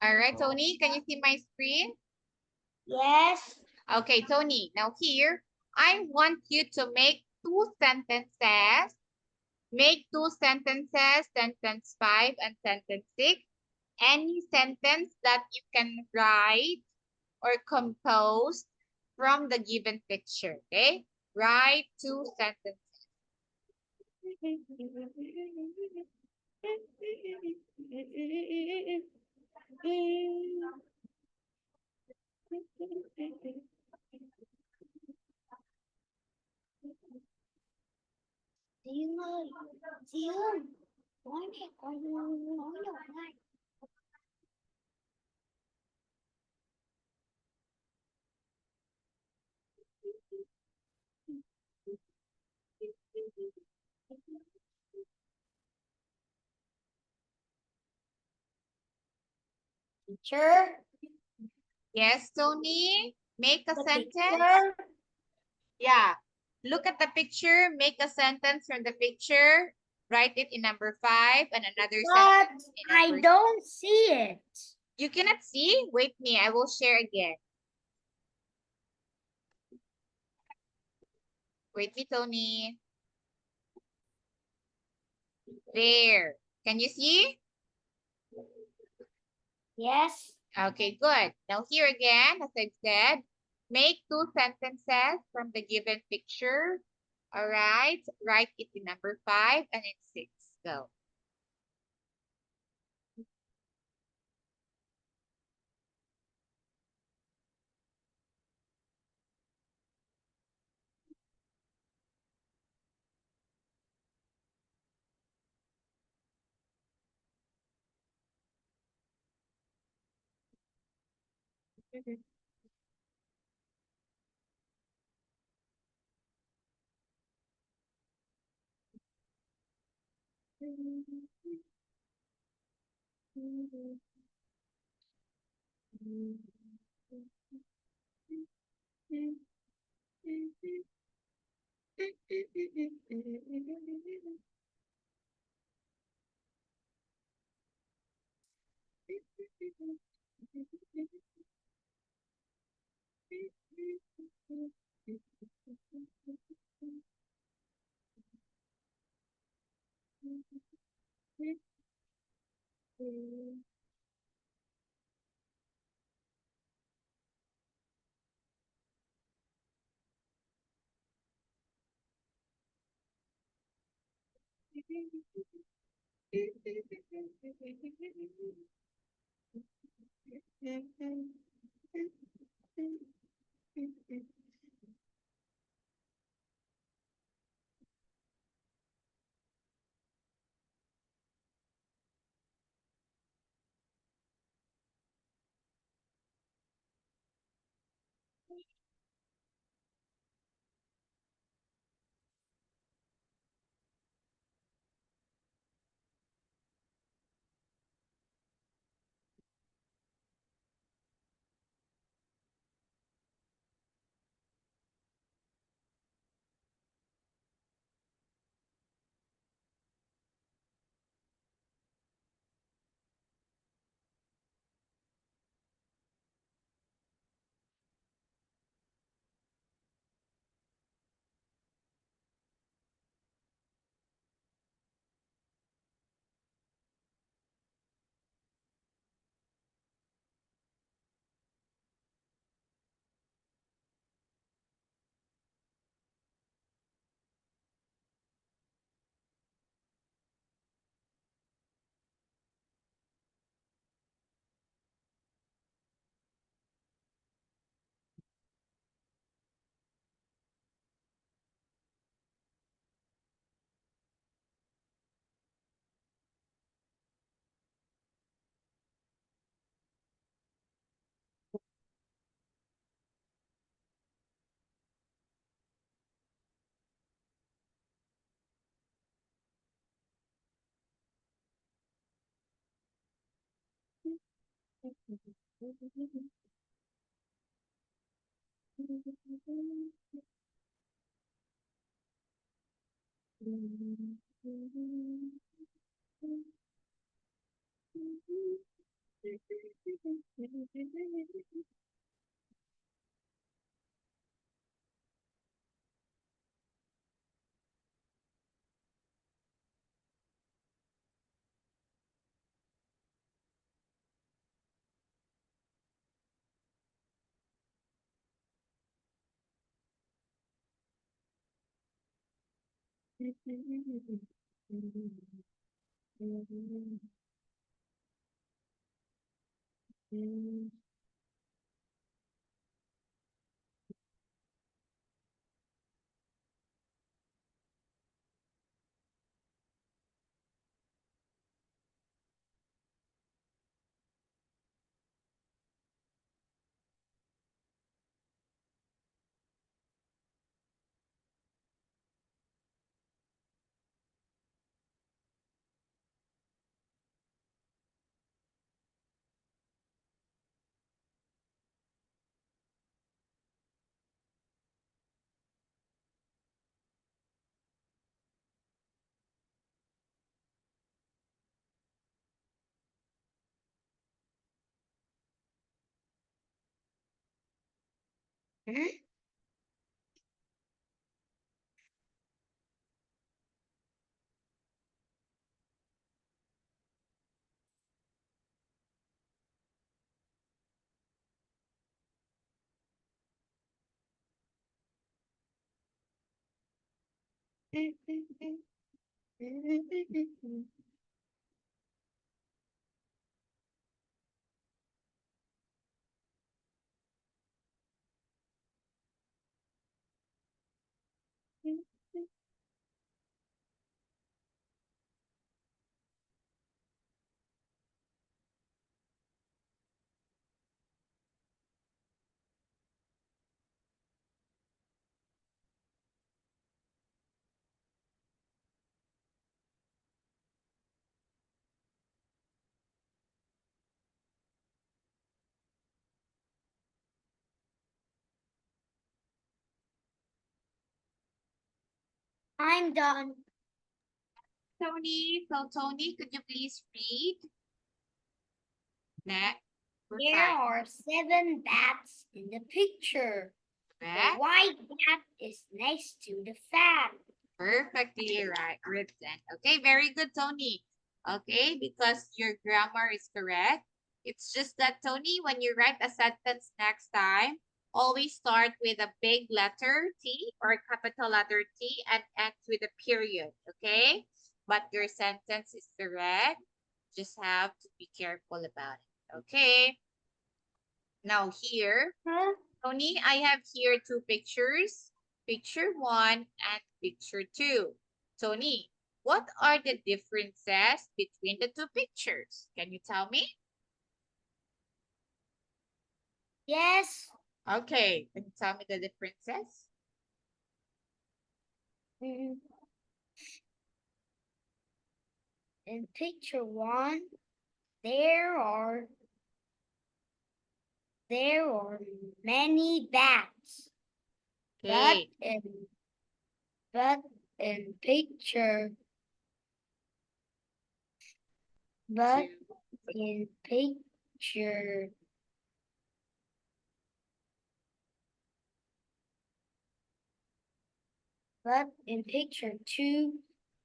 All right, Tony, can you see my screen? Yes. Okay, Tony, now here, I want you to make two sentences. Make two sentences, sentence 5 and sentence 6. Any sentence that you can write or compose from the given picture, okay? Write two sentences. Diên ơi, Diên, nói mẹ con nói nhỏ lại. Teacher, Yes, Tony, make a the sentence. picture. Yeah, look at the picture, make a sentence from the picture, write it in number 5 and another But sentence in I number 6. don't see it. You cannot see? Wait me, I will share again. Wait me, Tony. There. Can you see? Yes. Okay, good. Now here again, as I've said, make two sentences from the given picture. All right, write it in number 5 and in 6. Go. I'm done. Tony, so Tony, could you please read? Next. There are 7 bats in the picture. The white bat is next to the fan. Perfectly right, written. Okay, very good, Tony. Okay, because your grammar is correct. It's just that, Tony, when you write a sentence next time, always start with a big letter T or a capital letter T and end with a period, okay? But your sentence is correct. Just have to be careful about it, okay? Now here, Tony, I have here 2 pictures. Picture 1 and picture 2. Tony, what are the differences between the 2 pictures? Can you tell me? Yes. Okay, can you tell me the differences? In picture 1, there are many bats. Okay. But in picture But in picture But in picture 2,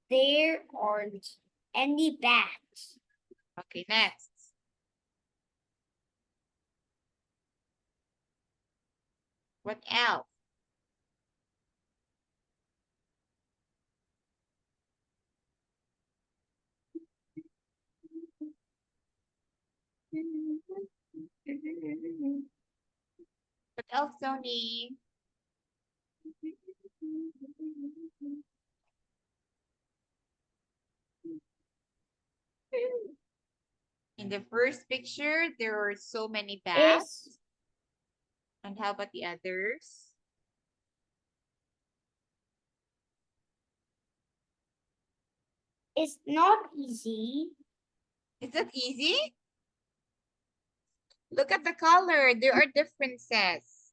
there aren't any bats. Okay, next. What else? What else, Tony? In the first picture, there are so many bats. And how about the others? It's not easy. Is that easy? Look at the color. There are differences.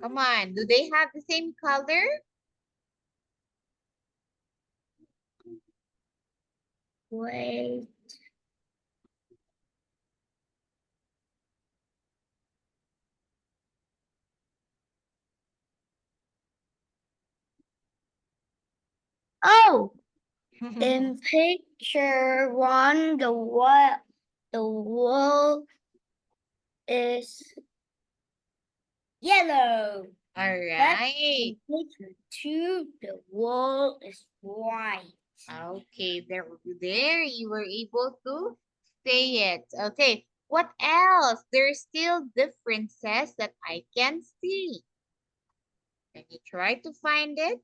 Come on. Do they have the same color? Wait. Oh, in picture one, the wall is yellow. All But right. in picture two, the wall is white. Okay, there you were able to say it. Okay, what else? There's still differences that I can see. Can you try to find it?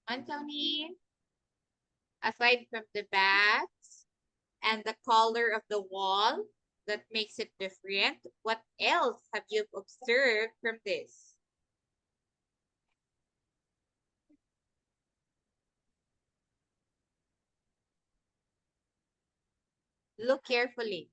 Anthony, aside from the bats and the color of the wall that makes it different, what else have you observed from this? Look carefully.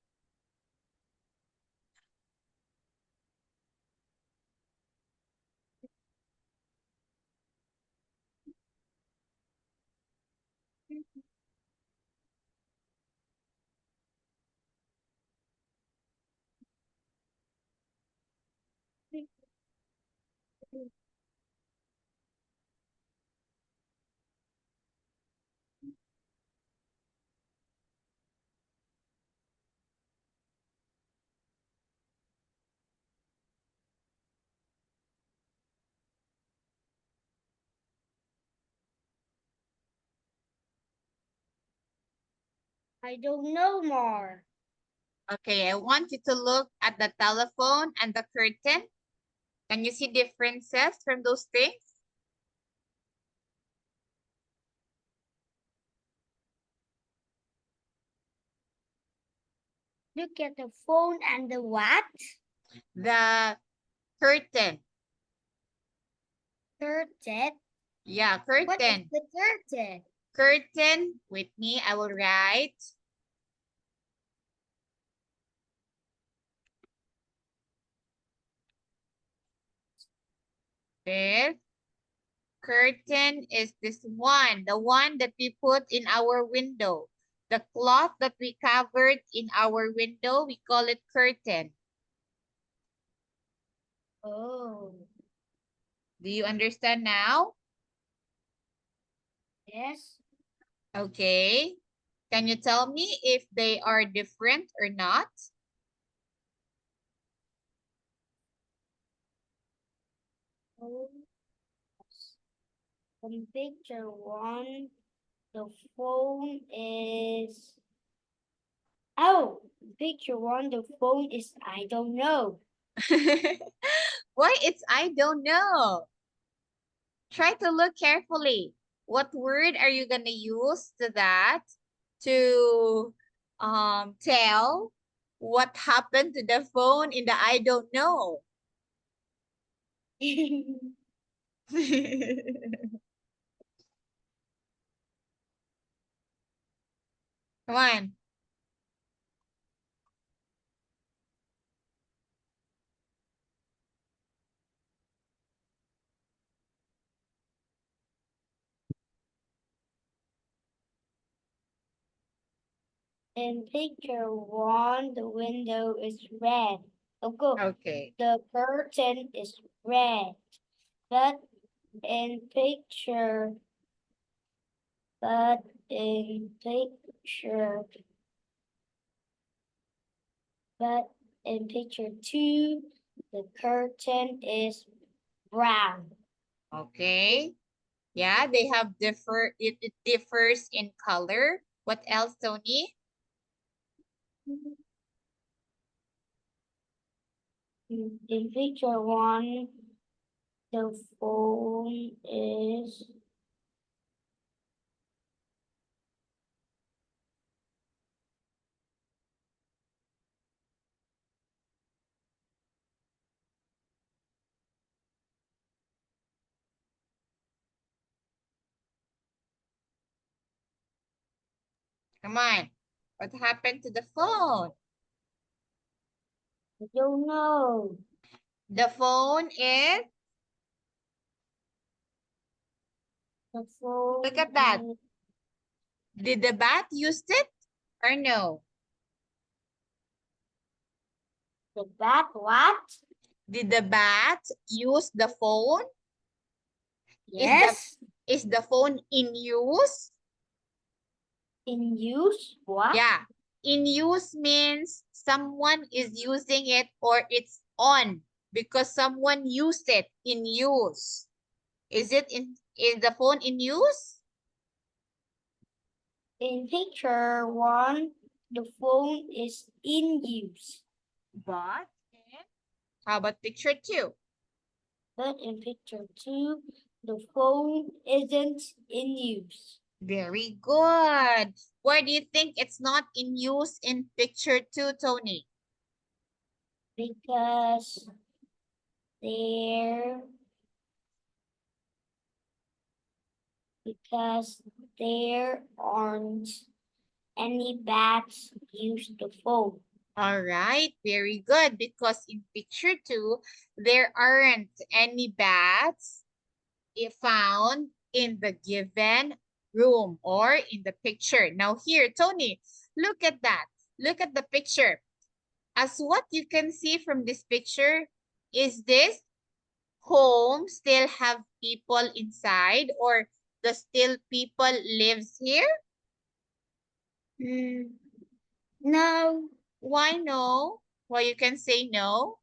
I don't know more. Okay, I want you to look at the telephone and the curtain. Can you see differences from those things? Look at the phone and the what? The curtain. Curtain. Yeah, What is curtain. the curtain? Curtain. With me, I will write. This curtain is this one, the one that we put in our window. The cloth that we covered in our window, we call it curtain. Oh, Do you understand now? yes. Okay. Can you tell me if they are different or not? Oh, from picture one, the phone is. Oh, picture one, the phone is I don't know. Why it's I don't know. Try to look carefully. What word are you gonna use to that to tell what happened to the phone in the I don't know? Come on. In picture one, the window is red. Oh, go. Okay. The curtain is red, but in picture, but in picture, but in picture 2, the curtain is brown. Okay. Yeah, they have it differs in color. What else, Tony? In picture 1, the phone is Come on. What happened to the phone? I don't know. The phone is, The phone look at that. is Did the bat use it or no? the bat what? Did the bat use the phone? Yes. Is the phone in use? In use what? Yeah. In use means someone is using it or it's on because someone used it in use. Is the phone in use? In picture 1, the phone is in use. But how about picture 2? But in picture 2, the phone isn't in use. Very good. Why do you think it's not in use in picture 2, Tony? Because there aren't any bats use the phone. All right, very good. Because in picture 2, there aren't any bats found in the given room or in the picture. Now here, Tony, look at that. Look at the picture. As what you can see from this picture, is this home still have people inside or the still people lives here? No. Why no? Why you can say no?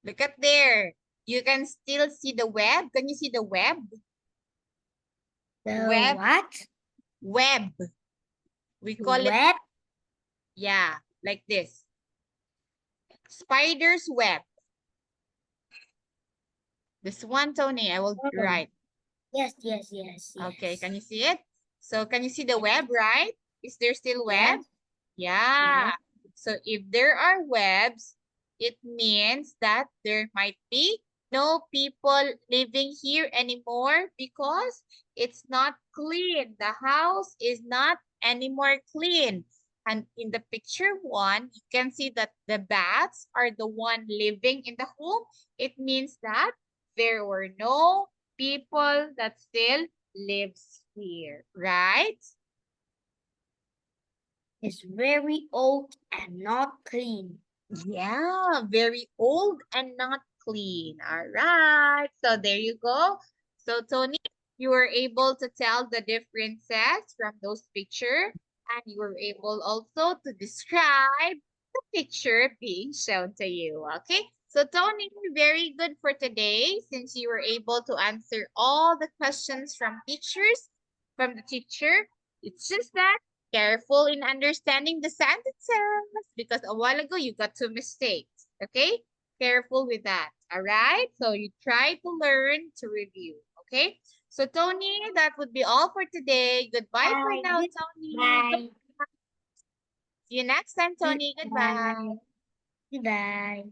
Look at there. You can still see the web. Can you see the web? The Web. what? Web. We call it, Web? yeah, like this. Spider's web. This one, Tony, I will write. Yes, yes, yes, yes. Okay, can you see it? So can you see the web, right? Is there still web? Yes. Yeah. Yes. So if there are webs, it means that there might be no people living here anymore because it's not clean. The house is not anymore clean. And in the picture 1, you can see that the bats are the one living in the home. It means that there were no people that still lives here, right? It's very old and not clean. Yeah, very old and not clean. All right. So there you go. So Tony, you were able to tell the differences from those pictures and you were able also to describe the picture being shown to you. Okay. So Tony, very good for today since you were able to answer all the questions from from the teacher. It's just that careful in understanding the sentences because a while ago you got 2 mistakes. Okay? Careful with that. All right? So you try to learn to review. Okay? So Tony, that would be all for today. Goodbye for now, Tony. Bye. See you next time, Tony. Goodbye. Goodbye.